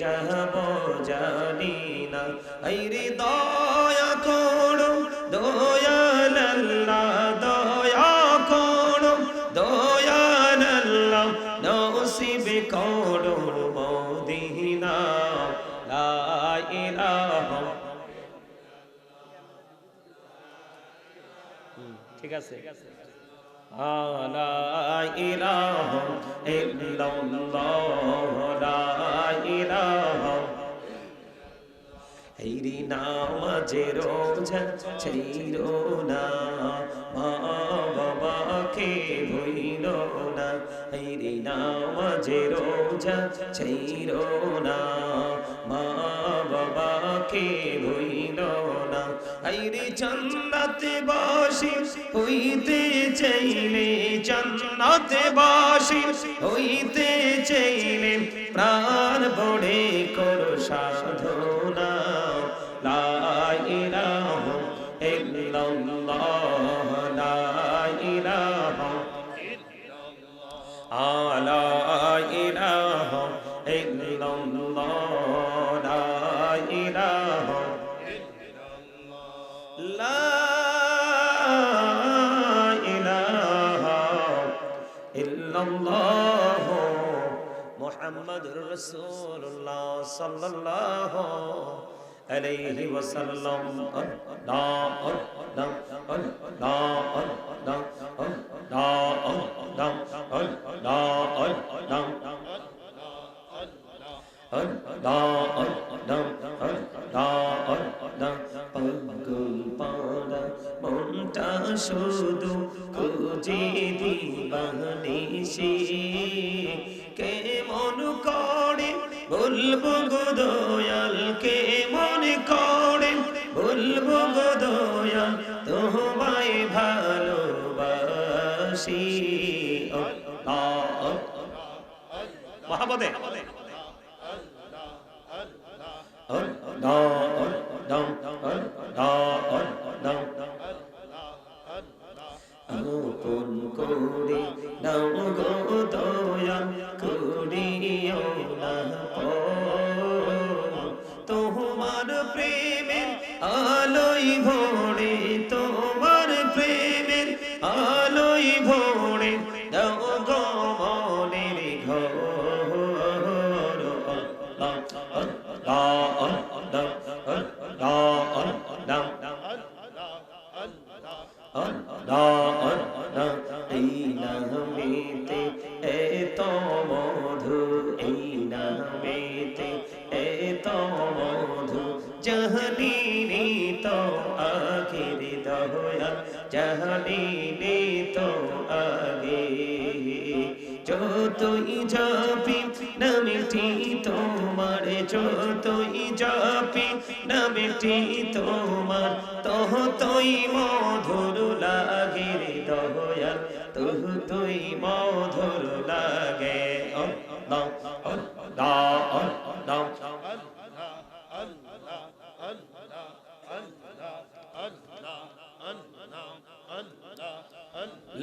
যাব জানি না। আইরে দয়া করো দয়াল আল্লাহ, দয়া করো দয়াল আল্লাহ, নসিব করো মদিনা। লা ইলাহা, ঠিক আছে। লা ইলাহা ইল্লাল্লাহ, লা ইলাহা। হেরি নামাজে রোজা ছাইরো না, মা বাবাকে ভুইলো না। হেরি নামাজে রোজা ছাইরো না, মা বাবাকে ভুইলো না। আইরে জান্নাতে বাসী হইতে চাইলে, জান্নাতে বাসী হইতে চাইলে, প্রাণ ভরে করো সাধনা। লা ইলাহা ইল্লাল্লাহ, লা ইলাহা লা ইলাহা ইল্লাল্লাহ, লা ইলাহা লা ইলাহা ইল্লাল্লাহ মুহাম্মাদুর রাসূলুল্লাহ সাল্লাল্লাহু আলাইহি ওয়াসাল্লাম। মনটা শুধু খুঁজে দিবানিশি, কেমন করে বলবো গো দয়াল, কেমন করে বলবো গো দয়াল, তোমায় ভালোবাসি। মহাপদে আপন করে দাও গো দয়াল, করিও না তোমার প্রেমের আলোই ভরে, তোমার প্রেমের আলোই ভরে দাও গো মনের ঘর। এই নামেতে এত মধু, এই নামেতে এত মধু, জাহানি তো আখির দয়াল, জাহানি তো আগে। যতই জপি নামটি তোমার, যতই জপি নামটি তোমার, ততই মধুর লাগে রে দয়াল, ততই মধুর লাগে। আল্লাহ আল্লাহ আল্লাহ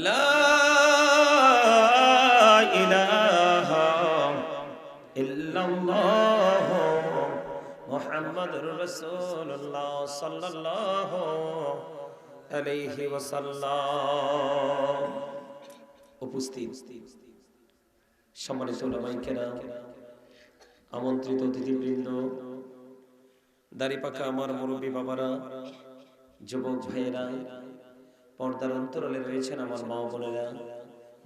লা ইলাহা ইল্লাল্লাহ মুহাম্মাদুর রাসূলুল্লাহ সাল্লাল্লাহু আলাইহি ওয়াসাল্লাম। উপস্থিত সম্মানিত উলামায়ে কেরাম, আমন্ত্রিত অতিথিবৃন্দ, দাড়িপাকা আমার মুরব্বী বাবারা, যুবক ভাইয়েরা, পর্দার অন্তরালে রয়েছেন আমার মা বোনেরা,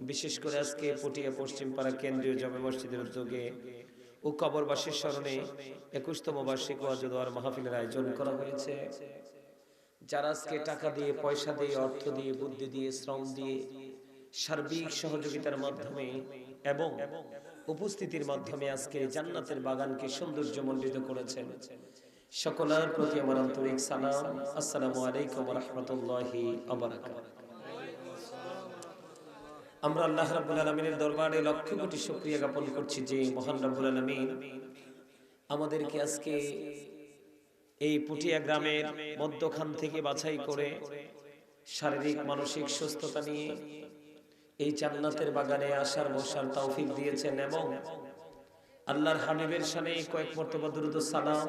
বিশেষ করে আজকে পটিয়া পশ্চিমপাড়া কেন্দ্রীয় জামে মসজিদের উদ্যোগে ও কবরবাসীর স্মরণে 21তম বার্ষিক ওয়াজ ও দোয়ার মাহফিলের আয়োজন করা হয়েছে। যারা আজকে টাকা দিয়ে, পয়সা দিয়ে, অর্থ দিয়ে, বুদ্ধি দিয়ে, শ্রম দিয়ে, সার্বিক সহযোগিতার মাধ্যমে এবং উপস্থিতির মাধ্যমে আজকে জান্নাতের বাগানকে সৌন্দর্যমণ্ডিত করেছেন, সকলের প্রতি আমার আন্তরিক সালাম। আসসালামু আলাইকুম ওয়া রাহমাতুল্লাহি ওয়া বারাকাতুহু। আমরা আল্লাহ রাব্বুল আলামিনের দরবারে লক্ষ কোটি শুকরিয়া জ্ঞাপন করছি যে মহান রাব্বুল আলামিন আমাদেরকে আজকে এই পুটিয়া গ্রামের মধ্যখান থেকে বাছাই করে শারীরিক মানসিক সুস্থতা নিয়ে এই জান্নাতের বাগানে আসার বসার তৌফিক দিয়েছেন এবং আল্লাহর হাবিবের শানে কয়েক মর্তবা দুরূদ ও সালাম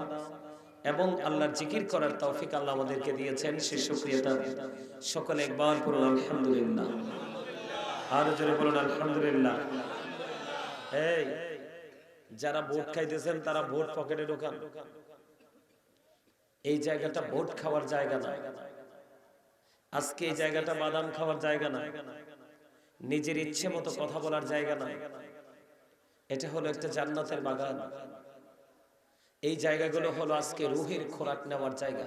এবং আল্লাহর জিকির করার তৌফিক আল্লাহ আমাদেরকে দিয়েছেন, সে শুকরিয়াটা সকলে একবার পড়ুন আলহামদুলিল্লাহ। আর জোরে বলুন আলহামদুলিল্লাহ। এই যারা ভোট খাইতেছেন তারা ভোট পকেটে ঢোকান। এই জায়গাটা ভোট খাওয়ার জায়গা না। আজকে এই জায়গাটা বাদাম খাওয়ার জায়গা না, নিজের ইচ্ছে মতো কথা বলার জায়গা না। এটা হলো একটা জান্নাতের বাগান। এই জায়গাগুলো হলো আজকে রুহের খোরাক নেওয়ার জায়গা।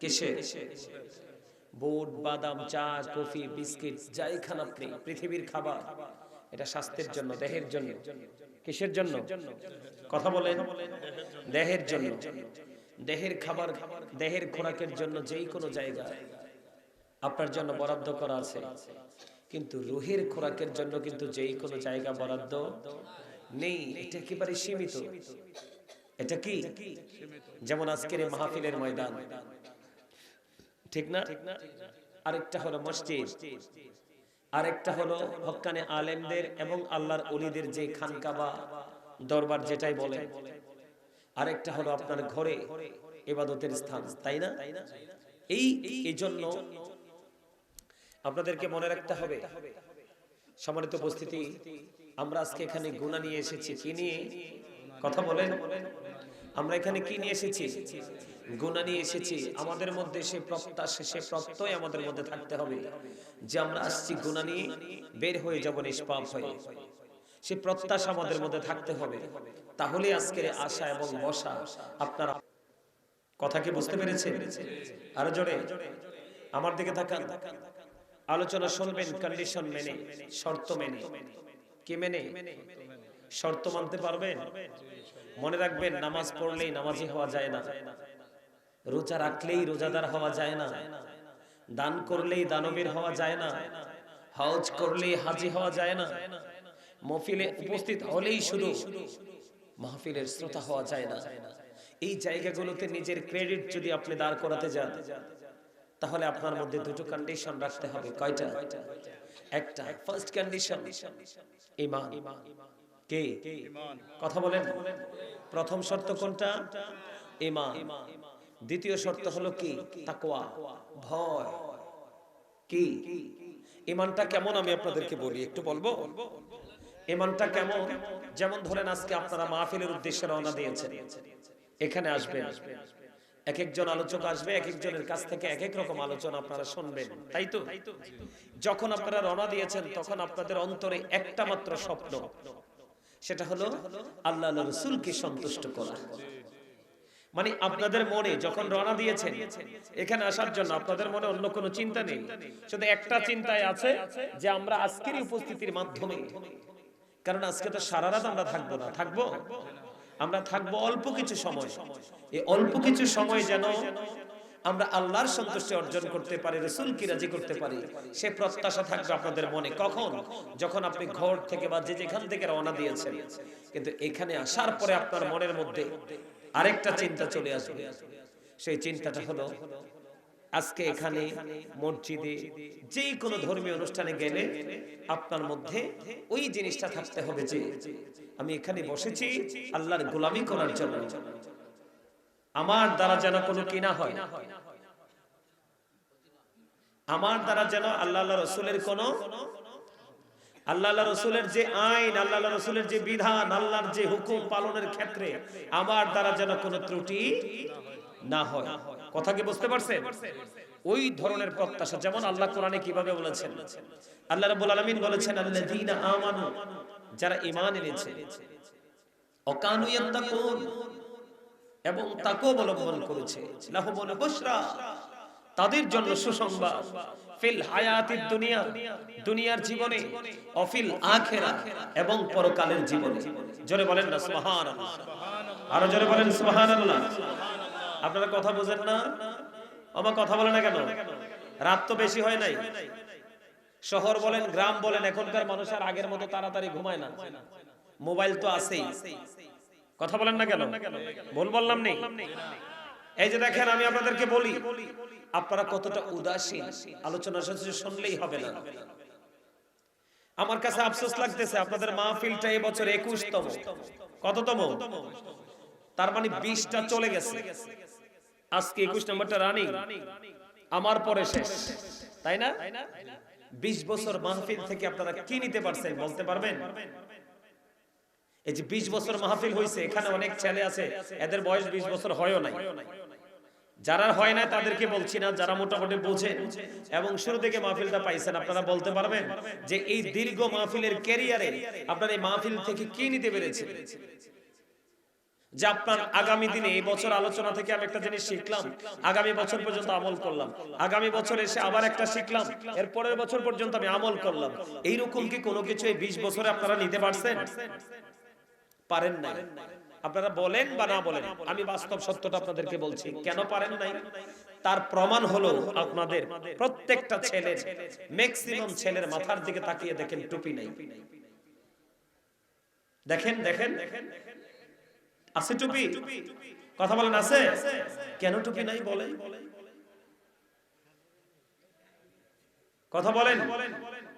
কিসের? বুট, বাদাম, চা, কফি, বিস্কিট, যাই খান আপনি, পৃথিবীর খাবার, এটা স্বাস্থ্যের জন্য, দেহের জন্য। কিসের জন্য? কথা বলেন। দেহের জন্য। দেহের খাবার, দেহের খোরাকের জন্য যেই কোনো জায়গা আপনার জন্য বরাদ্দ করা আছে, কিন্তু রুহের খোরাকের জন্য কিন্তু যেই কোনো জায়গা বরাদ্দ নেই। এটা একেবারে সীমিত। এটা কি? যেমন আজকের এই মাহফিলের ময়দান, ঠিক না? আরেকটা হলো মসজিদ, আরেকটা হলো হক্কানে আলেমদের এবং আল্লাহর ওলিদের যে খানকাবা দরবার যেটাই বলে, আরেকটা হলো আপনার ঘরে ইবাদতের স্থান, তাই না? এই জন্য আপনাদেরকে মনে রাখতে হবে, সম্মানিত উপস্থিতি, আমরা আজকে এখানে গুনাহ নিয়ে এসেছি। কি নিয়ে? কথা বলেন। আমরা এখানে কি নিয়ে এসেছি? গুনাহ নিয়ে এসেছি। আমাদের মধ্যে সে প্রত্যাশা, সে প্রত্যয় আমাদের মধ্যে থাকতে হবে যে আমরা আসছি গুনাহ নিয়ে, বের হয়ে যাব নিষ্পাপ হয়ে। সে প্রত্যাশা আমাদের মধ্যে থাকতে হবে। তাহলে আজকের আশা এবং বসা আপনারা কথা কি বুঝতে পেরেছেন? আরো জোরে আমার দিকে তাকান। আলোচনা শুনবেন কন্ডিশন মেনে, শর্ত মেনে। কি মেনে? শর্ত মানতে পারবেন? মনে রাখবেন, নামাজ পড়লেই নামাজি হওয়া যায় না, রোজা রাখলেই রোজাদার হওয়া যায় না, দান করলেই দানবীর হওয়া যায় না, হজ করলেই হাজি হওয়া যায় না, মাহফিলে উপস্থিত হলেই শুধু মাহফিলের শ্রোতা হওয়া যায় না। এই জায়গাগুলোতে নিজের ক্রেডিট যদি আপনি দাঁড় করাতে যান, তাহলে আপনার মধ্যে দুটো কন্ডিশন রাখতে হবে। কয়টা? একটা, ফার্স্ট কন্ডিশন ঈমান। কে? কথা বলেন। প্রথম শর্ত কোনটা? ঈমান। দ্বিতীয় শর্ত হলো কি? তাকওয়া, ভয়। কি? ঈমানটা কেমন আমি আপনাদেরকে বলি, একটু বলবো ঈমানটা কেমন। যেমন ধরেন আজকে আপনারা মাহফিলের উদ্দেশ্যে রওনা দিয়েছেন, এখানে আসবেন, এক একজন আলোচক আসবে, এক একজনের কাছ থেকে এক এক রকম আলোচনা আপনারা শুনবেন, তাই তো? যখন আপনারা রওনা দিয়েছেন তখন আপনাদের অন্তরে একটা মাত্র স্বপ্ন, সেটা হলো আল্লাহ রাসূলকে সন্তুষ্ট করা। মানে আপনাদের মনে যখন রওনা দিয়েছেন এখানে আসার জন্য, আপনাদের মনে অন্য কোনো চিন্তা নেই, শুধু একটা চিন্তায় আছে যে আমরা আজকের উপস্থিতির মাধ্যমে, কারণ আজকে তো সারা রাত আমরা থাকবো না, থাকবো আমরা থাকবো অল্প কিছু সময়, এই অল্প কিছু সময় যেন আমরা আল্লাহর সন্তুষ্টি অর্জন করতে পারি, রাসূলকে রাজি করতে পারি, সে প্রত্যাশা থাকবে আপনাদের মনে। কখন? যখন আপনি ঘর থেকে বা যে যেখান থেকে রওনা দিয়েছেন, কিন্তু এখানে আসার পরে আপনার মনের মধ্যে আরেকটা চিন্তা চলে আসবে। সেই চিন্তাটা হলো আজকে এখানে মসজিদে যে কোনো ধর্মীয় অনুষ্ঠানে গেলে আপনার মধ্যে ওই জিনিসটা থাকতে হবে যে আমি এখানে বসেছি আল্লাহর গোলামি করার জন্য, আমার দ্বারা যেন কোনো কি না হয়, আমার দ্বারা যেন আল্লাহ রাসূলের কোনো, আল্লাহ রাসূলের যে আইন, আল্লাহ রাসূলের যে বিধান, আল্লাহর যে হুকুম পালনের ক্ষেত্রে আমার দ্বারা যেন কোনো ত্রুটি না হয়। কথা কি বুঝতে পারছেন? ওই ধরনের প্রত্যাশা, যেমন আল্লাহ কোরআনে কিভাবে বলেছেন, আল্লাহ রাব্বুল আলামিন বলেছেন আল্লাযীনা আমানু, যারা ঈমান এনেছে, ওয়াকানু ইয়াত্তাকুন, এবং তাকওয়া অবলম্বন করেছে, লাহুমুল বুশরা, তাদের জন্য সুসংবাদ, ফিল হায়াতিদ দুনিয়া, দুনিয়ার জীবনে, ও ফিল আখিরা, এবং পরকালের জীবনে। জোরে বলেন না সুবহানাল্লাহ, আরো জোরে বলেন সুবহানাল্লাহ। আপনারা কথা বুঝেন না? আমার কথা বলে না কেন? রাত তো বেশি হয় নাই, শহর বলেন গ্রাম বলেন, এখনকার মানুষ আর আগের মতো তাড়াতাড়ি ঘুমায় না, মোবাইল তো আছেই। কথা বলেন না কেন? ভুল বললাম নেই? এই যে দেখেন, আমি আপনাদেরকে বলি, আপনারা কতটা উদাসীন, আলোচনা শুনলেই হবে না। আমার কাছে আফসোস লাগতেছে আপনাদের মাহফিলটা এই বছর 21তম। কততম? তার মানে 20টা চলে গেছে, আজকে 21 নম্বরটা রানিং, আমার পরে শেষ, তাই না? 20 বছর মাহফিল থেকে আপনারা কি নিতে পারছেন বলতে পারবেন? এই যে 20 বছর মাহফিল হয়েছে, এখানে অনেক ছেলে আছে এদের বয়স 20 বছর হয়ও নাই। যারা হয় না তাদেরকে বলছি না, যারা মোটামুটি বোঝেন এবং শুরু থেকে মাহফিলটা পাইছেন, আপনারা বলতে পারবেন যে এই দীর্ঘ মাহফিলের ক্যারিয়ারে আপনারা এই মাহফিল থেকে কি নিতে পেরেছেন? যে আপনার আগামী দিনে, এই বছর আলোচনা থেকে আমি একটা জিনিস শিখলাম, আগামী বছর পর্যন্ত আমল করলাম, আগামী বছর এসে আবার একটা শিখলাম, এর পরের বছর পর্যন্ত আমি আমল করলাম। এইরকম কি কোনো কিছু এই 20 বছরে আপনারা নিতে পারছেন? পারেন নাই। আপনারা বলেন বা না বলেন, আমি বাস্তব সত্যটা আপনাদেরকে বলছি, কেন পারেন নাই তার প্রমাণ হলো আপনাদের প্রত্যেকটা ছেলের, ম্যাক্সিমাম ছেলের মাথার দিকে তাকিয়ে দেখেন টুপি নাই। দেখেন দেখেন, আছে টুপি? কথা বলেন, আছে? কেন টুপি নাই বলেন? কথা বলেন,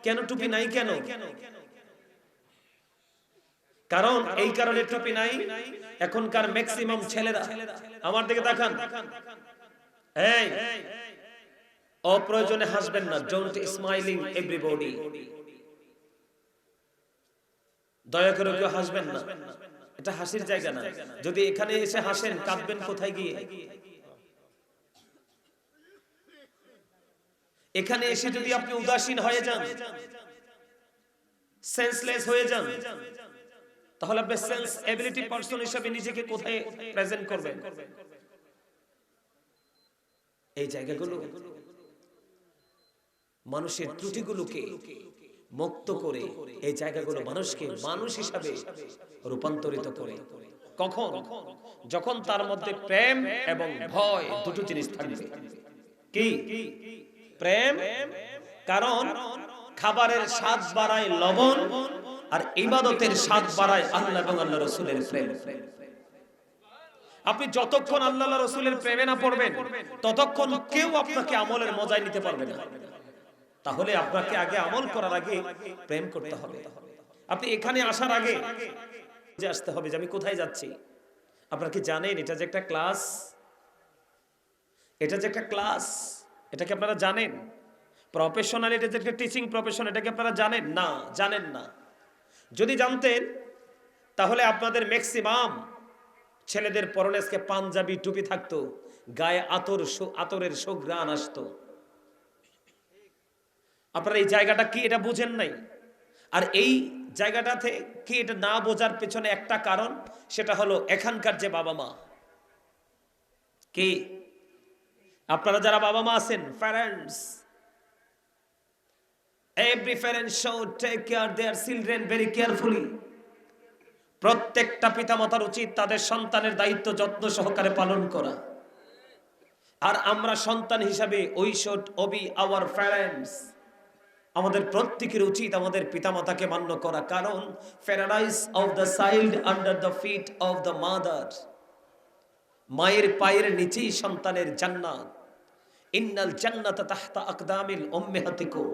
কেন টুপি নাই? কেন? কারণ এই কারণে টুপি নাই, এখনকার ম্যাক্সিমাম ছেলেরা, আমার দিকে তাকান, এই অপ্রয়োজনে হাসবেন না, ডোন্ট স্মাইলিং এভরিবডি, দয়া করে কেউ হাসবেন না, এটা হাসির জায়গা না। যদি এখানে এসে হাসেন, কাঁদবেন কোথায় গিয়ে? এখানে এসে যদি আপনি উদাসীন হয়ে যান, সেন্সলেস হয়ে যান, তাহলে আপনি সেন্স এবিলিটি পারসন হিসেবে নিজেকে কোথায় প্রেজেন্ট করবেন? এই জায়গাগুলো মানুষের ত্রুটিগুলোকে মুক্ত করে, এই জায়গাগুলো মানুষকে মানুষ হিসাবে রূপান্তরিত করে। কখন? যখন তার মধ্যে প্রেম এবং ভয় দুটো জিনিস থাকবে। কি? প্রেম, কারণ খাবারের স্বাদ বাড়ায় লবণ, আর ইবাদতের স্বাদ বাড়ায় আল্লাহ এবং আল্লাহ রাসূলের প্রেম। আপনি যতক্ষণ আল্লাহ রাসূলের প্রেমে না পড়বেন, ততক্ষণ কেউ আপনাকে আমলের মজায় নিতে পারবে না। তাহলে আপনাকে আগে আমল করার আগে প্রেম করতে হবে। আপনি এখানে আসার আগে যে আসতে হবে যে আমি কোথায় যাচ্ছি। আপনারা কি জানেন এটা যে একটা ক্লাস? এটা যে একটা ক্লাস, এটা কি আপনারা জানেন? প্রফেশনাল, এটা যে একটা টিচিং প্রফেশন, এটা কি আপনারা জানেন? না, জানেন না। যদি জানতেন তাহলে আপনাদের ম্যাক্সিমাম ছেলেদের পরনে আজকে পাঞ্জাবি টুপি থাকতো, গায়ে আতরের সুঘ্রাণ আসতো। আপনারা এই জায়গাটা কি এটা বুঝেন নাই। আর এই জায়গাটাতে কি এটা না বোঝার পেছনে একটা কারণ, সেটা হলো এখানকার যে বাবা মা, কি আপনারা যারা বাবা মা আছেন, parents, every parent should take care their children very carefully. প্রত্যেকটা পিতামাতার উচিত তাদের সন্তানের দায়িত্ব যত্ন সহকারে পালন করা। আর আমরা সন্তান হিসাবে we should obey our parents. আমাদের প্রত্যেকের উচিত আমাদের পিতামাতাকে মান্য করা, কারণ paradise of the child under the feet of the mother, মায়ের পায়ের নিচেই সন্তানের জান্নাত। ইন্নাল জান্নাতা তাহতা আকদামিল উম্মাহাতিকুম।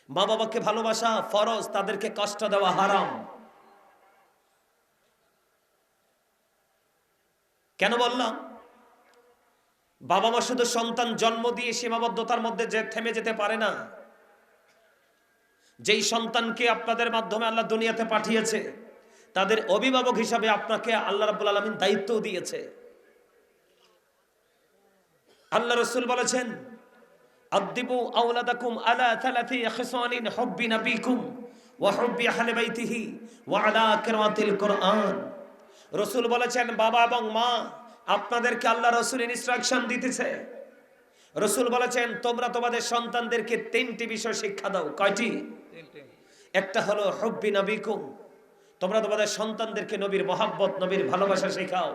মা বাবাকে ভালোবাসা ফরজ, তাদেরকে কষ্ট দেওয়া হারাম। কেন বললাম? বাবা মা শুধু সন্তান জন্ম দিয়ে সীমাবদ্ধতার মধ্যে যে থেমে যেতে পারে না। যেই সন্তানকে আপনাদের মাধ্যমে আল্লাহ দুনিয়াতে পাঠিয়েছে, তাদের অভিভাবক হিসাবে আপনাকে আল্লাহ রাব্বুল আলামিন দায়িত্ব দিয়েছে। আল্লাহ রাসূল বলেছেন, আদিবু আওলাদাকুম আলা থালাথি খিসানিন হুব্বি নবিকুম ওয়া হুব্বি আহলি বাইতিহি ওয়া আলা কিরাতিল কুরআন। রাসূল বলেছেন, বাবা এবং মা, আপনাদেরকে আল্লাহ রাসূল ইনস্ট্রাকশন দিতেছে। রাসূল বলেছেন, তোমরা তোমাদের সন্তানদেরকে 3টি বিষয় শিক্ষা দাও। কয়টি? একটা হলো হুব্বি নবিকুম, তোমরা তোমাদের সন্তানদেরকে নবীর মহব্বত, নবীর ভালোবাসা শেখাও,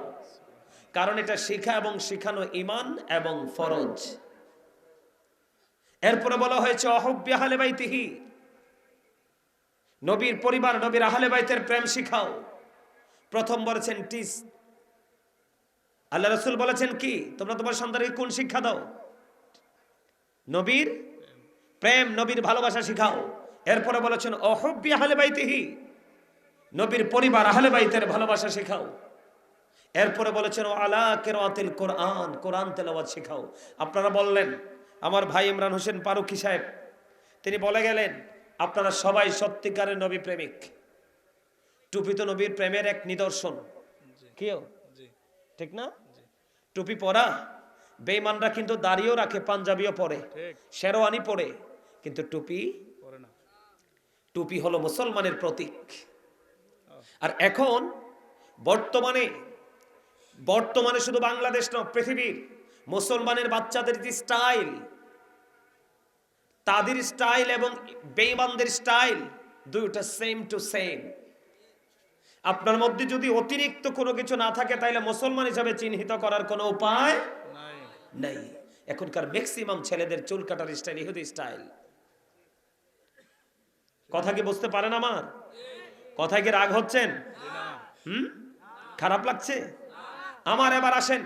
কারণ এটা শিখা এবং শিখানো ঈমান এবং ফরজ। এরপরে বলা হয়েছে অহুব্বি আহলে বাইতিহি, নবীর পরিবার, নবীর আহলে বাইতের প্রেম শিখাও। প্রথম বলেছেন টিচ। আল্লাহ রাসূল বলেছেন কি, তোমরা তোমার সন্তানকে কোন শিক্ষা দাও? নবীর প্রেম, নবীর ভালোবাসা শিখাও। এরপরে বলেছেন অহুব্বি আহলে বাইতিহি, নবীর পরিবার আহলে বাইতের ভালোবাসা শেখাও। এরপরে বলেছেন আলা কিরাআতিল কোরআন, কোরআন তেলাওয়াত শেখাও। আপনারা বললেন, আমার ভাই ইমরান হোসেন ফারুকী সাহেব তিনি বলে গেলেন আপনারা সবাই সত্যিকারের নবী প্রেমিক। টুপি তো নবীর প্রেমের এক নিদর্শন, কিও ঠিক না? টুপি পরা বেঈমানরা কিন্তু দাড়িও রাখে, পাঞ্জাবিও পরে, শেরওয়ানি পরে, কিন্তু টুপি পরে না। টুপি হলো মুসলমানের প্রতীক। আর এখন বর্তমানে শুধু বাংলাদেশ নয়, পৃথিবীর মুসলমানের বাচ্চাদের যে স্টাইল, তাদের স্টাইল এবং বেঈমানদের স্টাইল দুইটা সেম টু সেম। আপনার মধ্যে যদি অতিরিক্ত কোনো কিছু না থাকে তাহলে মুসলমান হিসাবে চিহ্নিত করার কোনো উপায় নাই। এখনকার ম্যাক্সিমাম ছেলেদের চুল কাটার স্টাইল ইহুদি স্টাইল। কথা কি বুঝতে পারেন? আমার কথায় কি রাগ হচ্ছেন? খারাপ লাগছে? আমার এবার আসেন,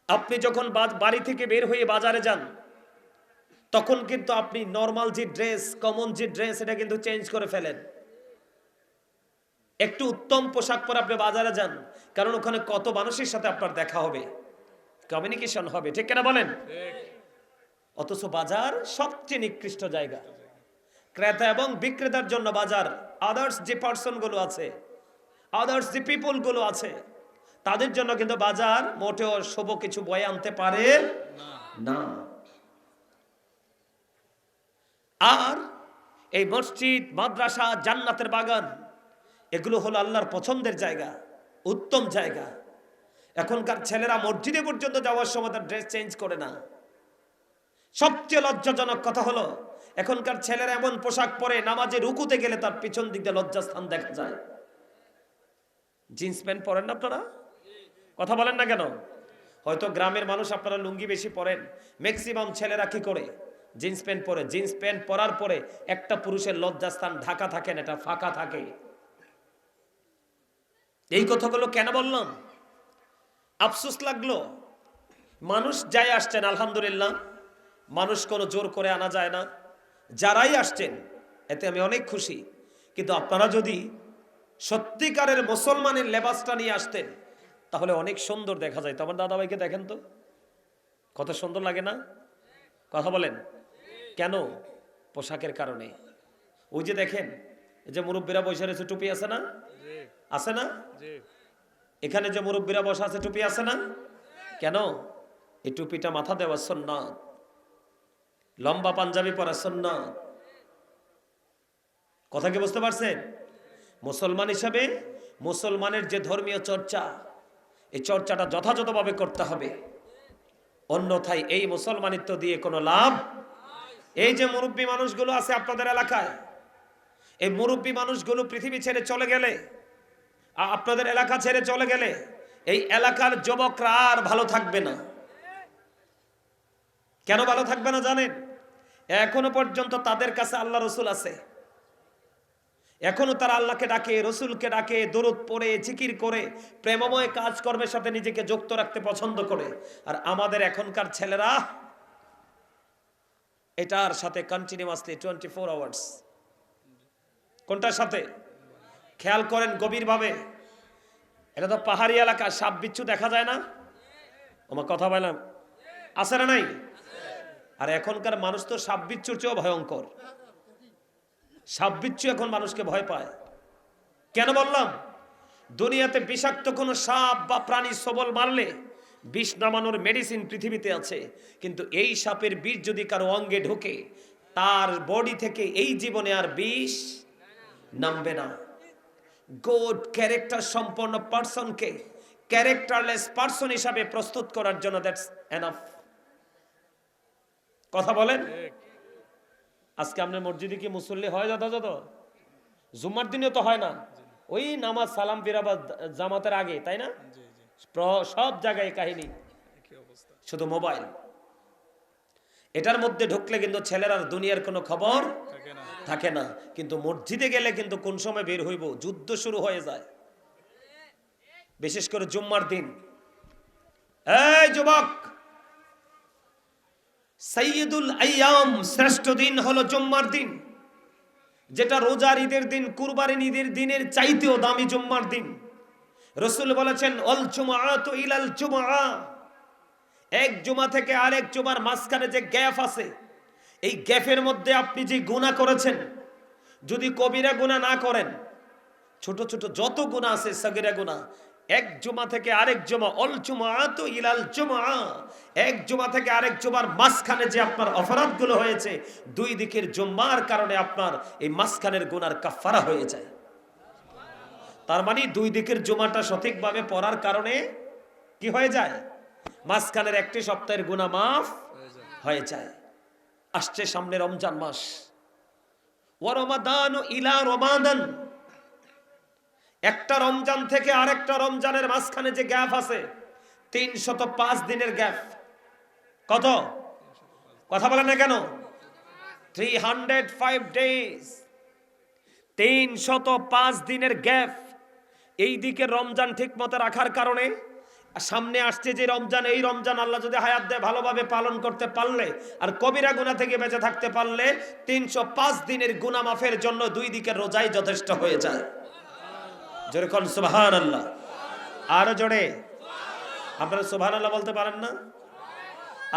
আপনি যখন বাড়ি থেকে বের হয়ে বাজারে যান তখন কিন্তু আপনি নরমাল যে ড্রেস, কমন যে ড্রেস, এটা কিন্তু চেঞ্জ করে ফেলেন। একটু উত্তম পোশাক পরে আপনি বাজারে যান, কারণ ওখানে কত মানুষের সাথে আপনার দেখা হবে, কমিউনিকেশন হবে, ঠিক কিনা বলেন? অথচ বাজার সবচেয়ে নিকৃষ্ট জায়গা। ক্রেতা এবং বিক্রেতার জন্য বাজার, আদার্স যে পার্সন গুলো আছে, আদার্স যে পিপল গুলো আছে, তাদের জন্য কিন্তু বাজার মোটেও শুভ কিছু বয়ে আনতে পারে না। আর এই মসজিদ, মাদ্রাসা, জান্নাতের বাগান, এগুলো হলো আল্লাহর পছন্দের জায়গা, উত্তম জায়গা। এখনকার ছেলেরা মসজিদে পর্যন্ত যাওয়ার সময় তার ড্রেস চেঞ্জ করে না। সবচেয়ে লজ্জাজনক কথা হলো এখনকার ছেলেরা এমন পোশাক পরে নামাজে রুকুতে গেলে তার পিছন দিক দিয়ে লজ্জাস্থান দেখা যায়। জিন্স প্যান্ট পরেন না আপনারা? কথা বলেন না কেন? হয়তো গ্রামের মানুষ আপনারা লুঙ্গি বেশি পরেন, ম্যাক্সিমাম ছেলেরা কি করে? জিন্স প্যান্ট পরে। জিন্স প্যান্ট পরার পরে একটা পুরুষের লজ্জাস্থান ঢাকা থাকে না, এটা ফাঁকা থাকে। এই কথাগুলো কেন বললাম? আফসোস লাগলো। মানুষ যাই আসছেন আলহামদুলিল্লাহ, মানুষ কোনো জোর করে আনা যায় না। যারাই আসছেন এতে আমি অনেক খুশি। কিন্তু আপনারা যদি সত্যিকারের মুসলমানের লেবাসটা নিয়ে আসতেন তাহলে অনেক সুন্দর দেখা যায়। তো আমার দাদাভাইকে দেখেন তো, কত সুন্দর লাগে না? কথা বলেন কেন? পোশাকের কারণে। ওই যে দেখেন, এই যে মুরব্বীরা বসে রয়েছে, টুপি আছে না? আছে না? এখানে যে মুরব্বীরা বসে আছে, টুপি আছে না? কেন? এই টুপিটা মাথা দেওয়া সুন্নাত, লম্বা পাঞ্জাবি পরা সুন্নাত। কথা কি বুঝতে পারছেন? মুসলমান হিসাবে মুসলমানের যে ধর্মীয় চর্চা, এই চর্চাটা যথাযথভাবে করতে হবে, অন্যথায় এই মুসলমানিত্ব দিয়ে কোনো লাভ। এই যে মুরব্বী মানুষগুলো আছে আপনাদের এলাকায়, এই মুরব্বী মানুষগুলো পৃথিবী ছেড়ে চলে গেলে, আপনাদের এলাকা ছেড়ে চলে গেলে এই এলাকার যুবকরা আর ভালো থাকবে না। কেন ভালো থাকবে না জানেন? এখনো পর্যন্ত তাদের কাছে আল্লাহ রসুল আছে, এখনো তারা আল্লাহকে ডাকে, রসুলকে ডাকে, দরুদ পড়ে, জিকির করে, প্রেমময় কাজকর্মের সাথে নিজেকে যুক্ত রাখতে পছন্দ করে। আর আমাদের এখনকার ছেলেরা এটার সাথে কন্টিনিউয়াসলি 24 আওয়ার্স। কোনটার সাথে? খেয়াল করেন গভীরভাবে। এটা তো পাহাড়ি এলাকা, সাপ বিচ্ছু দেখা যায় না? আমার কথা বললাম, আছে না নাই? আর এখনকার মানুষ তো সাপ বিচ্ছুর চেয়েও ভয়ঙ্কর। সাপ বিচ্ছু এখন মানুষকে ভয় পায়। কেন বললাম? দুনিয়াতে বিষাক্ত কোনো সাপ বা প্রাণী সবল মারলে বিষ নামানোর মেডিসিন পৃথিবীতে আছে, কিন্তু এই সাপের বিষ যদি কারো অঙ্গে ঢোকে তার বডি থেকে এই জীবনে আর বিষ নামবে না। গুড ক্যারেক্টার সম্পন্ন পার্সনকে ক্যারেক্টারলেস পার্সন হিসাবে প্রস্তুত করার জন্য দ্যাটস এনাফ। কথা বলেন? আজকে আপনার মসজিদে কি মুসল্লি হয় যথাযথ? জুম্মার দিনেও তো হয় না, ওই নামাজ সালাম ফিরাবা জামাতের আগে, তাই না? সব জায়গায় কাহিনী, শুধু মোবাইল। এটার মধ্যে ঢুকলে কিন্তু ছেলেরা দুনিয়ার কোনো খবর থাকে না। কিন্তু মসজিদে গেলে কিন্তু কোন সময় বের হইব, যুদ্ধ শুরু হয়ে যায়, বিশেষ করে জুম্মার দিন। এই যুবক, সাইয়্যিদুল আইয়াম, শ্রেষ্ঠ দিন হলো জুম্মার দিন। যেটা রোজার ঈদের দিন, কুরবানির ঈদের দিনের চাইতেও দামি জুম্মার দিন। রাসূল বলেছেন অল জুমআতু ইলাল জুমআ, এক জুমা থেকে আরেক জুমার মাঝখানে যে গ্যাপ আছে, এই গ্যাপের মধ্যে আপনি যে গুনাহ করেছেন, যদি কবিরা গুনাহ না করেন, ছোট ছোট যত গুনাহ আছে সগীরা গুনাহ, এক জুমা থেকে আরেক জুমা, অল জুমআতু ইলাল জুমআ, এক জুমা থেকে আরেক জুমার মাঝখানে যে আপনার অপরাধগুলো হয়েছে, দুই দিকের জুম্মার কারণে আপনার এই মাঝখানের গুনার কাফারা হয়ে যায়। তার মানে দুই দিকের জুমাটা সঠিকভাবে পড়ার কারণে কি হয়ে যায়? মাঝখানের একটি সপ্তাহের গুনাহ মাফ হয়ে যায়। আসছে সামনে রমজান মাস, ওয়া রমাদানু ইলা রমাদান, একটা রমজান থেকে আরেকটা রমজানের মাঝখানে যে গ্যাপ আছে 305 দিনের গ্যাপ। কত? কথা বলেন না কেন? 305 ডেজ, 305 দিনের গ্যাপ। এই দিকে রমজান ঠিক মতো রাখার কারণে সামনে আসছে যে রমজান, এই রমজান আল্লাহ যদি হায়াত দেয় ভালোভাবে পালন করতে পারলে আর কবিরা গুনাহ থেকে বেঁচে থাকতে পারলে 305 দিনের গুনাহ মাফের জন্য দুই দিকের রোজাই যথেষ্ট হয়ে যায়। জোরে কোন সুবহানাল্লাহ। আরো জোরে। আপনারা সুবহানাল্লাহ বলতে পারেন না?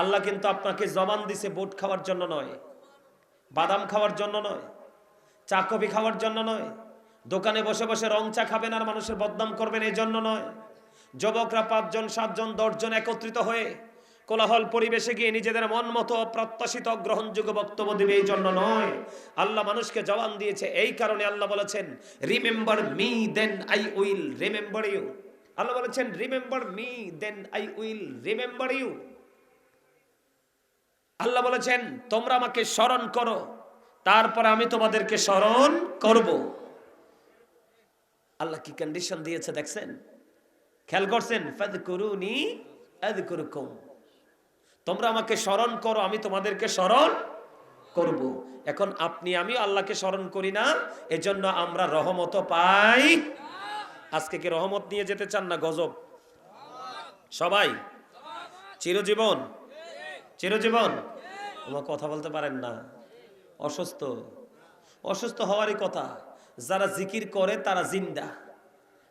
আল্লাহ কিন্তু আপনাকে জবান দিছে বুট খাওয়ার জন্য নয়, বাদাম খাওয়ার জন্য নয়, চা কফি খাওয়ার জন্য নয়, দোকানে বসে বসে রং চা খাবেন আর মানুষের বদনাম করবেন এই জন্য নয়, যুবকরা 5 জন 7 জন 10 জন একত্রিত হয়ে কোলাহল পরিবেশে গিয়ে নিজেদের মন মতো অপ্রত্যাশিত গ্রহণযোগ্য বক্তব্য দিবে এই জন্য নয়। আল্লাহ মানুষকে জবান দিয়েছে এই কারণে আল্লাহ বলেছেন remember me then I will remember you. Allah বলেছেন remember me then I will remember you. Allah বলেছেন তোমরা আমাকে স্মরণ করো, তারপরে আমি তোমাদেরকে স্মরণ করব। আল্লাহ কি কন্ডিশন দিয়েছে দেখছেন, খেয়াল করছেন? ফাযকুরুনি আযকুরুকুম, তোমরা আমাকে স্মরণ করো, আমি তোমাদেরকে স্মরণ করব। এখন আপনি আমি আল্লাহকে স্মরণ করি না, এজন্য আমরা রহমত পাই। আজকে কি রহমত নিয়ে যেতে চান না গজব? সবাই চিরজীবন, চিরজীবন। তোমার কথা বলতে পারেন না, অসুস্থ, অসুস্থ হওয়ারই কথা। যারা জিকির করে তারা জিন্দা,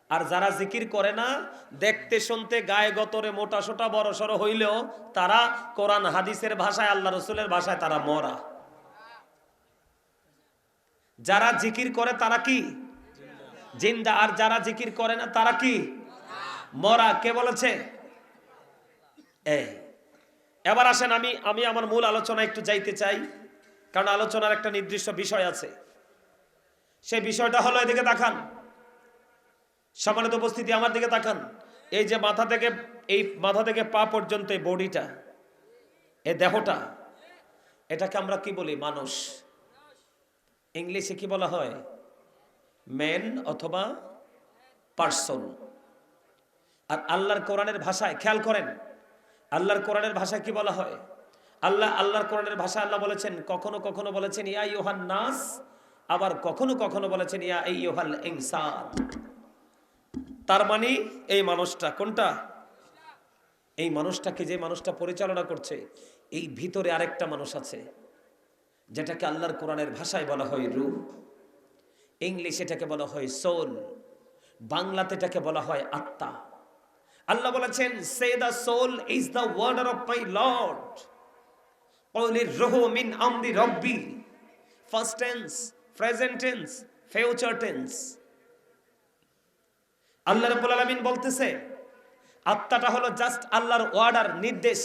আর যারা জিকির করে না, দেখতে শুনতে গায়ে গতরে মোটা সোটা বড় সড়ো হইলেও তারা কোরআন হাদিসের ভাষায়, আল্লাহ রসুলের ভাষায় তারা মরা। যারা জিকির করে তারা কি জিন্দা, আর যারা জিকির করে না তারা কি মরা। কে বলেছে? এবার আসেন আমি আমার মূল আলোচনা একটু যাইতে চাই, কারণ আলোচনার একটা নির্দিষ্ট বিষয় আছে। সেই বিষয়টা হলো, এদিকে তাকান, সম্মানিত উপস্থিতি আমার দিকে তাকান। এই যে মাথা থেকে পা পর্যন্ত এই বডিটা, এই দেহটা, এটাকে আমরা কি বলি? মানুষ। ইংলিশে কি বলা হয়? ম্যান অথবা পার্সন। আর আল্লাহর কোরআনের ভাষায় খেয়াল করেন, আল্লাহর কোরআনের ভাষায় কি বলা হয়? আল্লাহর কোরআনের ভাষায় আল্লাহ বলেছেন, কখনো কখনো বলেছেন ইয়া আইয়ুহান নাস, আবার কখনো কখনো বলেছেন ইয়া আইয়ুহাল ইনসান। তার মানে এই মানুষটা কোনটা? এই মানুষটাকে, যে মানুষটা পরিচালনা করছে, এই ভিতরে আরেকটা মানুষ আছে, যেটাকে আল্লাহর কোরআনের ভাষায় বলা হয় রূহ, ইংলিশে এটাকে বলা হয় সোল, বাংলাতে এটাকে বলা হয় আত্মা। আল্লাহ বলেছেন say the soul is the order of my lord, ক্বাউলির রূহু মিন আমরি রাব্বি। First tense, present tense, future tense. Allah রাব্বুল আলামিন বলতেছে আত্মাটা হলো জাস্ট আল্লাহর অর্ডার, নির্দেশ।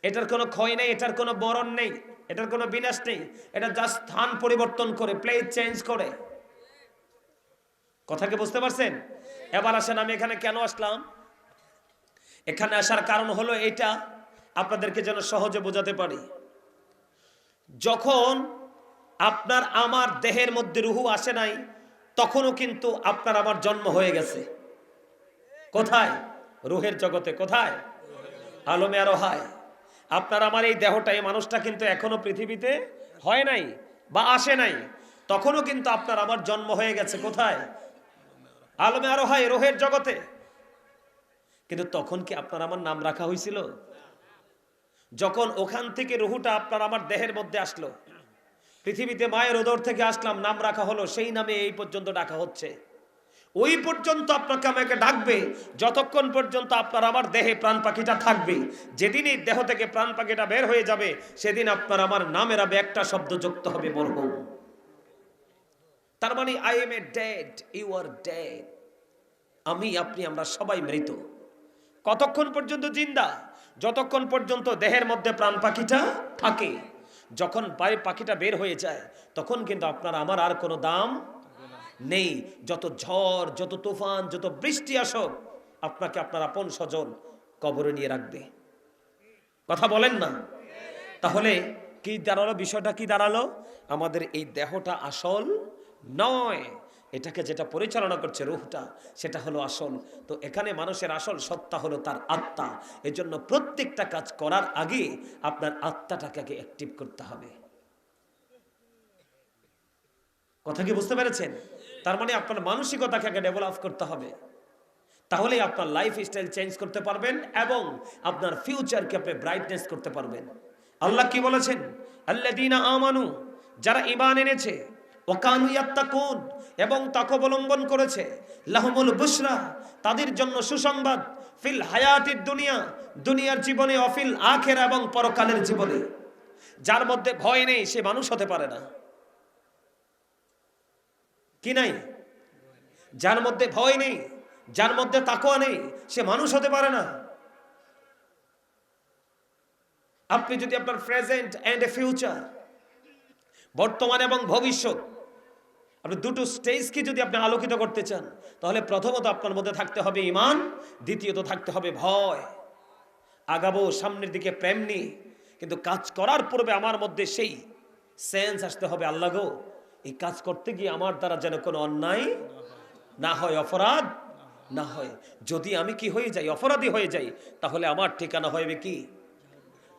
এটার কোনো ক্ষয় নেই, এটার কোনো বরণ নেই, এটার কোনো বিনাশ নেই। এটা জাস্ট স্থান পরিবর্তন করে, প্লেস চেঞ্জ করে। কথা কি বুঝতে পারছেন? এবার আসেন, আমি এখানে কেন আসলাম? এখানে আসার কারণ হলো এটা, আপনাদেরকে যেন সহজে বোঝাতে পারি। যখন আপনার আমার দেহের মধ্যে রুহু আসে নাই, তখনও কিন্তু আপনার আমার জন্ম হয়ে গেছে। কোথায়? রুহের জগতে। কোথায়? আলমে আরোহায়। আপনার আমার এই দেহটা, এই মানুষটা কিন্তু এখনো পৃথিবীতে হয় নাই বা আসে নাই, তখনও কিন্তু আপনার আমার জন্ম হয়ে গেছে। কোথায়? আলমে আরোহায়, রুহের জগতে। কিন্তু তখন কি আপনার আমার নাম রাখা হয়েছিল? যখন ওখান থেকে রুহুটা আপনার আমার দেহের মধ্যে আসলো, পৃথিবীতে মায়ের উদর থেকে আসলাম, নাম রাখা হলো, সেই নামে এই পর্যন্ত ডাকা হচ্ছে। ওই পর্যন্ত আপনাকে আমাকে ডাকবে যতক্ষণ পর্যন্ত আপনার আমার দেহে প্রাণ পাখিটা থাকবে। যেদিনই দেহ থেকে প্রাণ পাখিটা বের হয়ে যাবে, সেদিন আপনার আমার নামের আবে একটা শব্দ যুক্ত হবে, মরহুম। তার মানে I am a dead, you are dead. আমি, আপনি, আমরা সবাই মৃত। কতক্ষণ পর্যন্ত জিন্দা? যতক্ষণ পর্যন্ত দেহের মধ্যে প্রাণ পাখিটা থাকে। যখন পাখিটা বের হয়ে যায়, তখন কিন্তু আপনার আমার আর কোনো দাম নেই। যত ঝড়, যত তুফান, যত বৃষ্টি আসুক, আপনাকে আপনার আপন স্বজন কবরে নিয়ে রাখবে। কথা বলেন না? তাহলে কি দাঁড়ালো? বিষয়টা কি দাঁড়ালো? আমাদের এই দেহটা আসল নয়, এটাকে যেটা পরিচালনা করছে রূহটা, সেটা হলো আসল। তো এখানে মানুষের আসল সত্তা হলো তার আত্মা। এজন্য প্রত্যেকটা কাজ করার আগে আপনার আত্মাটাকে আগে অ্যাক্টিভ করতে হবে। কথা কি বুঝতে পেরেছেন? তার মানে আপনার মানসিকতাকে আগে ডেভেলপ করতে হবে। তাহলেই আপনার লাইফ স্টাইল চেঞ্জ করতে পারবেন এবং আপনার ফিউচারকে আপনি ব্রাইটনেস করতে পারবেন। আল্লাহ কি বলেছেন? আল্লাযীনা আমানু, যারা ঈমান এনেছে, ওয়া কানু ইয়াত্তাকুন, এবং তাকওয়া অবলম্বন করেছে, লাহুমুল বুশরা, তাদের জন্য সুসংবাদ, ফিল হায়াতিদ দুনিয়া, দুনিয়ার জীবনে, অফিল আখিরা, এবং পরকালের জীবনে। যার মধ্যে ভয় নেই সে মানুষ হতে পারে না। কি নাই? যার মধ্যে ভয় নেই, যার মধ্যে তাকওয়া নেই, সে মানুষ হতে পারে না। আপনি যদি আপনার প্রেজেন্ট এন্ড এ ফিউচার, বর্তমান এবং ভবিষ্যৎ, আপনি দুটো স্টেজকে যদি আপনি আলোকিত করতে চান, তাহলে প্রথমত আপনার মধ্যে থাকতে হবে ঈমান, দ্বিতীয়ত থাকতে হবে ভয়। আগাবো সামনের দিকে প্রেম নিয়ে, কিন্তু কাজ করার পূর্বে আমার মধ্যে সেই সেন্স আসতে হবে, আল্লাহ গো, এই কাজ করতে গিয়ে আমার দ্বারা যেন কোনো অন্যায় না হয়, অপরাধ না হয়। যদি আমি কি হয়ে যাই, অপরাধী হয়ে যাই, তাহলে আমার ঠিকানা হবে কি?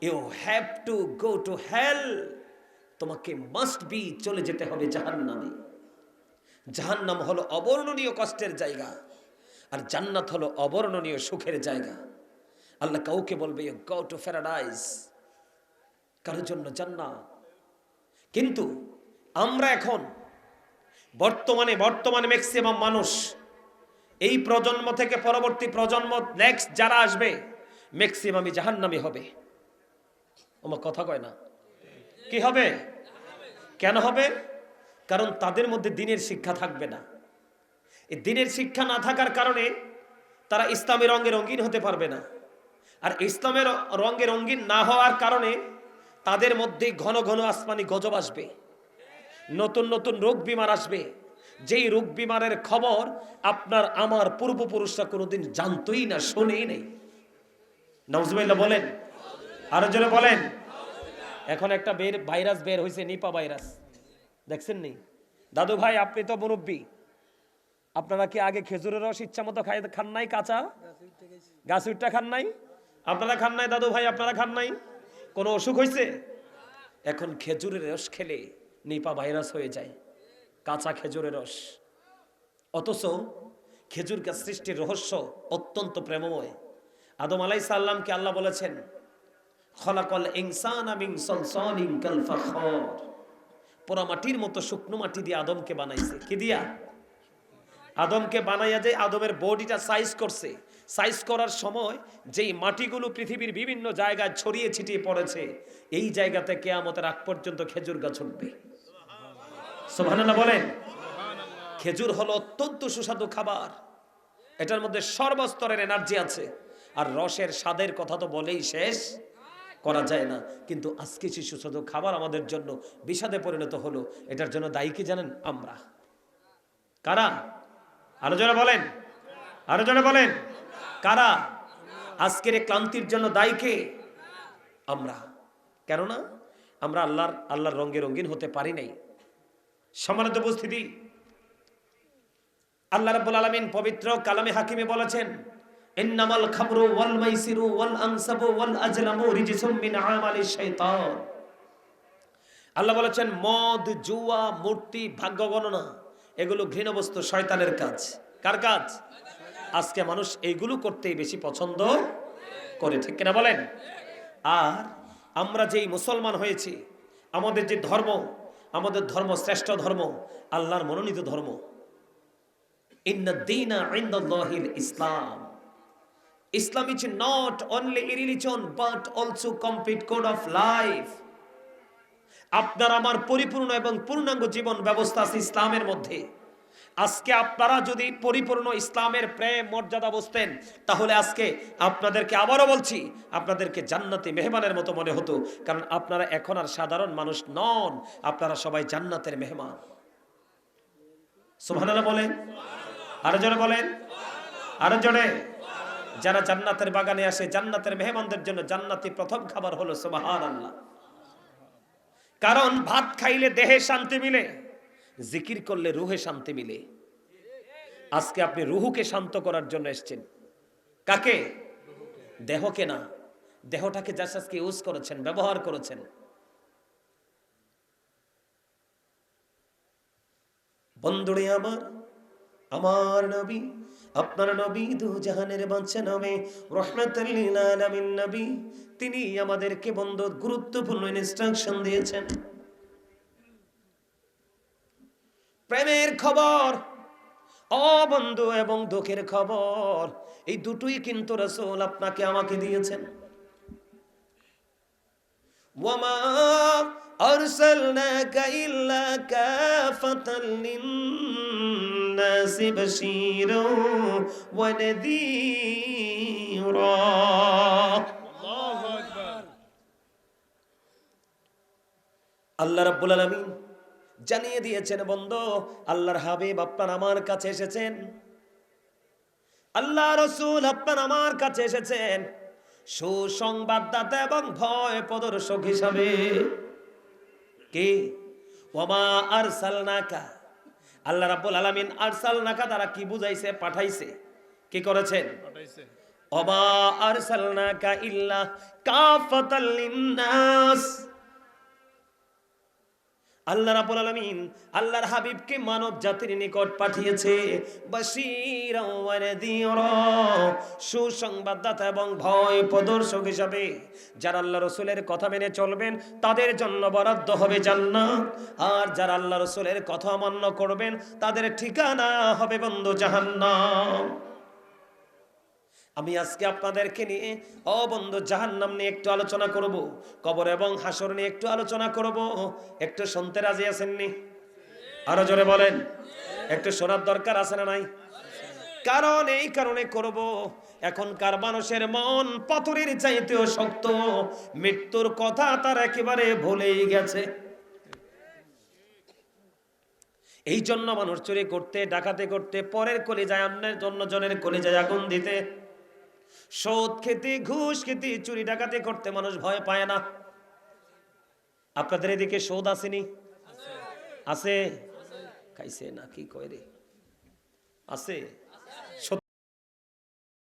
You have to go to hell. তোমাকে মাস্ট বি চলে যেতে হবে জাহান্নামে। জাহান্নাম হলো অবর্ণনীয় কষ্টের জায়গা, আর জান্নাত হলো অবর্ণনীয় সুখের জায়গা। আল্লাহ কাউকে বলবে ইউ গো টু প্যারাডাইস, কারোর জন্য জান্নাত। কিন্তু আমরা এখন বর্তমানে ম্যাক্সিমাম মানুষ, এই প্রজন্ম থেকে পরবর্তী প্রজন্ম, নেক্সট যারা আসবে, ম্যাক্সিমামই জাহান্নামী হবে। আমার কথা কয় না? কি হবে? কেন হবে? কারণ তাদের মধ্যে দ্বীনের শিক্ষা থাকবে না। এই দ্বীনের শিক্ষা না থাকার কারণে তারা ইসলামের রঙে রঙিন হতে পারবে না। আর ইসলামের রঙে রঙিন না হওয়ার কারণে তাদের মধ্যে ঘন ঘন আসমানি গজব আসবে, নতুন নতুন রোগ বিমার আসবে, যেই রোগ বিমারের খবর আপনার আমার পূর্বপুরুষরা কোনোদিন জানতোই না, শোনেই নেই। নাউজুবিল্লাহ বলেন, আরো জোরে বলেন। এখন একটা ভাইরাস বের হয়েছে, নিপা ভাইরাস, দেখছেন নি? দাদু ভাই, আপনি তো মুরব্বী, আপনারা কি আগে খেজুরের রস ইচ্ছা মতো খান নাই? কাঁচা গাছ উঠটা খান নাই? আপনারা খান নাই দাদু ভাই? আপনারা খান নাই? কোনো অসুখ হয়েছে? এখন খেজুরের রস খেলে নিপা ভাইরাস হয়ে যায়, কাঁচা খেজুরের রস। অথচ খেজুর গাছ সৃষ্টির রহস্য অত্যন্ত প্রেমময়। আদম আলাইহিস সালামকে আল্লাহ বলেছেন, খলাকাল ইনসানা মিন সালসালিন কাল ফাখর, পোড়া মাটির মতো শুকনো মাটি দিয়ে আদমকে বানাইছে। কি দিয়া? আদমকে বানাইয়া যে আদমের বডিটা সাইজ করছে, সাইজ করার সময় যেই মাটিগুলো পৃথিবীর বিভিন্ন জায়গায় ছড়িয়ে ছিটিয়ে পড়েছে, এই জায়গাতে কিয়ামতের আগ পর্যন্ত খেজুর গাছ উঠবে। সুবহানাল্লাহ বলেন। খেজুর হলো অত্যন্ত সুস্বাদু খাবার, এটার মধ্যে সর্বস্তরের এনার্জি আছে। আর রসের স্বাদের কথা তো বলেই শেষ করা যায় না। কিন্তু আজকে সেই সুস্বাদু খাবার আমাদের জন্য বিষাদে পরিণত হলো। এটার জন্য দায়ী কি জানেন? আমরা। কারা? আরো জোরে বলেন, আরো জোরে বলেন, কারা? আজকের এই ক্লান্তির জন্য দায়ী কে? আমরা। কেননা আমরা আল্লাহর রঙে রঙিন হতে পারি নাই। সম্মানিত উপস্থিতি, আল্লাহ রাব্বুল আলামিন পবিত্র কালামে হাকিমে বলেছেন, ইন্নামাল খামরু ওয়াল মাইসিরু ওয়াল আনসাবু ওয়াল আজলামু রিজসুম মিন আমালিশ শাইতান। আল্লাহ বলেছেন, মদ, জুয়া, মূর্তি, ভাগ্য গণনা, এগুলো ঘৃণ্য বস্তু, শয়তানের কাজ। কার কাজ? আজকে মানুষ এইগুলো করতেই বেশি পছন্দ করে, ঠিক কিনা বলেন? আর আমরা যেই মুসলমান হয়েছি, আমাদের যে ধর্ম, আমাদের ধর্ম শ্রেষ্ঠ ধর্ম, আল্লাহর মনোনীত ধর্ম। ইন্নাদ দীনা ইনদাল্লাহিল ইসলাম। Islam is not only a religion but also complete code of life. আপনার আমার পরিপূর্ণ এবং পূর্ণাঙ্গ জীবন ব্যবস্থা আছে ইসলামের মধ্যে। আজকে আপনারা যদি পরিপূর্ণ ইসলামের প্রেম মর্যাদা বুঝতেন, তাহলে আজকে আপনাদেরকে আবারও বলছি, আপনাদেরকে জান্নাতি মেহমানের মতো মনে হতো। কারণ আপনারা এখন আর সাধারণ মানুষ নন, আপনারা সবাই জান্নাতের মেহমান। সুবহানাল্লাহ বলেন, আরো জোরে বলেন, আরো জোরে। যারা জান্নাতের বাগানে আসে, জান্নাতের মেহমানদের জন্য জান্নাতি প্রথম খাবার হলো সুবহানাল্লাহ। কারণ ভাত খাইলে দেহে শান্তি মিলে, জিকির করলে রুহে শান্তি মিলে। আজকে আপনি রুহুকে শান্ত করার জন্য এসেছেন। কাকে? দেহকে না। দেহটাকে জাস্ট আজকে ইউজ করেছেন, ব্যবহার করেছেন। বন্ধুরে আমার, আমার নবী, আপনার নবী দু জাহানের বাদশা নবী, রাহমাতুল লিল আলামিন নবী, তিনি আমাদেরকে বন্ধু গুরুত্বপূর্ণ ইনস্ট্রাকশন দিয়েছেন। প্রেমের খবর ও বন্ধু এবং দুঃখের খবর, এই দুটোই কিন্তু রাসূল আপনাকে আমাকে দিয়েছেন। ওয়ামা আরসালনাকা ইল্লা কাফাতাল লিন্নাসি বাশীরাও ওয়া নাযীরা। আল্লাহু আকবার। আল্লাহ রাব্বুল আলামিন জানিয়ে দিয়েছেন, বন্ধু আল্লাহর হাবিব আপনার আমার কাছে এসেছেন, আল্লাহ রাসূল আপনার আমার কাছে এসেছেন সুসংবাদদাতা এবং ভয় প্রদর্শক হিসাবে। কি? ওয়ামা আরসালনাকা, আল্লাহ রাব্বুল আলামিন আরসালনাকা দ্বারা কি বুঝাইছে? পাঠাইছে। কি করেছেন? পাঠাইছে। ওয়ামা আরসালনাকা ইল্লা কাফাতাল লিন্নাস। আল্লাহ রাব্বুল আলামিন আল্লাহর হাবিবকে মানব জাতির নিকট পাঠিয়েছে বাশীরাও ওয়া নাযীরা, সুসংবাদদাতা এবং ভয় প্রদর্শক হিসাবে। যারা আল্লাহ রাসূলের কথা মেনে চলবেন তাদের জন্য বরাদ্দ হবে জান্নাত, আর যারা আল্লাহ রাসূলের কথা অমান্য করবেন তাদের ঠিকানা হবে বন্ধু জাহান্নাম। আমি আজকে আপনাদেরকে নিয়ে বন্ধু জাহান্নাম নিয়ে একটু আলোচনা করব, কবর এবং হাসর নিয়ে একটু আলোচনা করব। একটু শুনতে রাজি আছেননি? আরো জোরে বলেন। একটু শোনার দরকার আছে না নাই? কারণ এই কারণে করব, এখনকার মানুষের মন পাথরের চাইতেও শক্ত, মৃত্যুর কথা তার একেবারে ভুলেই গেছে। এই জন্য মানুষ চুরি করতে, ডাকাতি করতে, পরের কলিজায় অন্যের জন্য জনের কলিজায় আগুন দিতে, সুদ খেতে, ঘুষ খেতে, চুরি ডাকাতি করতে মানুষ ভয় পায় না। আপনাদের এদিকে সুদ আসেনি? আছে? খাইছে না কি কয় রে? আছে।